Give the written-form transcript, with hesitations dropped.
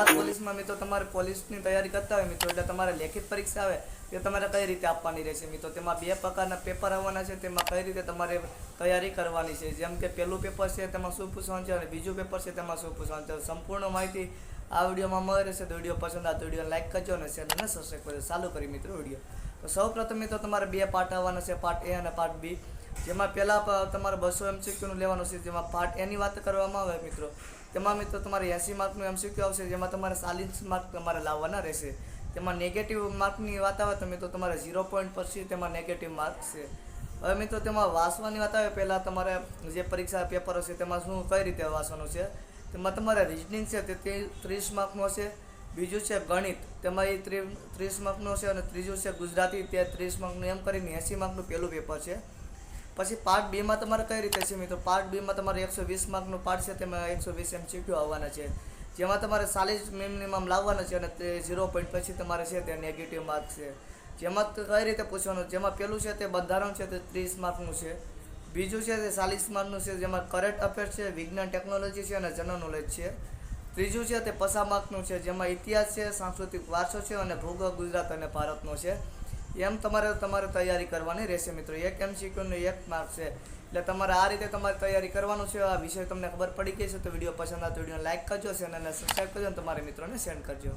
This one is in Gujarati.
ગુજરાत પોલીસમાં મિત્રો તમારે પોલીસની તૈયારી કરતા હોય મિત્રો એટલે તમારે લેખિત પરીક્ષા આવે એ તમારે કઈ રીતે આપવાની રહેશે મિત્રો। તેમાં બે પ્રકારના પેપર આવવાના છે, તેમાં કઈ રીતે તમારે તૈયારી કરવાની છે। જેમ કે પહેલું પેપર છે તેમાં શું પૂછવાનું છે અને બીજું પેપર છે તેમાં શું પૂછવાનું છે। સંપૂર્ણ માહિતી આ વિડીયોમાં મળી રહેશે। તો વિડીયો પસંદ આવે તો વિડીયો લાઈક કરજો અને ચેનલને સબસ્ક્રાઈબ કરજો। ચાલુ કરી મિત્રો વિડીયો। તો સૌપ્રથમ મિત્રો તમારે બે પાર્ટ આવવાના છે, પાર્ટ એ અને પાર્ટ બી। જેમાં પહેલા તમારે 200 MCQનું લેવાનું છે। જેમાં પાર્ટ એની વાત કરવામાં આવે મિત્રો, તેમાં મિત્રો તમારે 80 માર્કનું MCQ આવશે, જેમાં તમારે 40 માર્ક તમારે લાવવાના રહેશે। તેમાં નેગેટિવ માર્કની વાત આવે તો મિત્રો તમારે 0 પોઈન્ટ પછી તેમાં નેગેટિવ માર્ક છે। હવે મિત્રો તેમાં વાંચવાની વાત આવે, પહેલાં તમારે જે પરીક્ષા પેપર હશે તેમાં શું કઈ રીતે વાંચવાનું છે। તેમાં તમારે રિઝનિંગ છે તે 30 માર્કનું હશે, બીજું છે ગણિત તેમાં એ 30 માર્કનું હશે અને ત્રીજું છે ગુજરાતી તે 30 માર્કનું, એમ કરીને 80 માર્કનું પહેલું પેપર છે। પછી પાર્ટ બીમાં તમારે કઈ રીતે છે મિત્રો, પાર્ટ બીમાં તમારે 120 માર્કનું પાર્ટ છે, તેમાં 120 MCQ આવવાના છે, જેમાં તમારે 40 મિનિમમ લાવવાના છે અને તે 0 પોઈન્ટ પછી તમારે છે તે નેગેટિવ માર્ક છે। જેમાં કઈ રીતે પૂછવાનું, જેમાં પહેલું છે તે બંધારણ છે તે 30 માર્કનું છે, બીજું છે તે 40 માર્કનું છે, જેમાં કરંટ અફેર્સ છે, વિજ્ઞાન ટેકનોલોજી છે અને જનરલ નોલેજ છે, ત્રીજું છે તે 50 માર્કનું છે, જેમાં ઇતિહાસ છે, સાંસ્કૃતિક વારસો છે અને ભૂગોળ ગુજરાત અને ભારતનો છે। એમ તમારે તૈયારી કરવાની રહેશે મિત્રો। 1 MCQનું 1 માર્ક છે, એટલે તમારે આ રીતે તમારે તૈયારી કરવાનું છે। આ વિષય તમને ખબર પડી ગઈ છે તો વિડીયો પસંદ આવે તો વિડીયોને લાઈક કરજો, ચેનલને સબસ્ક્રાઈબ કરજો અને તમારા મિત્રોને શેર કરજો।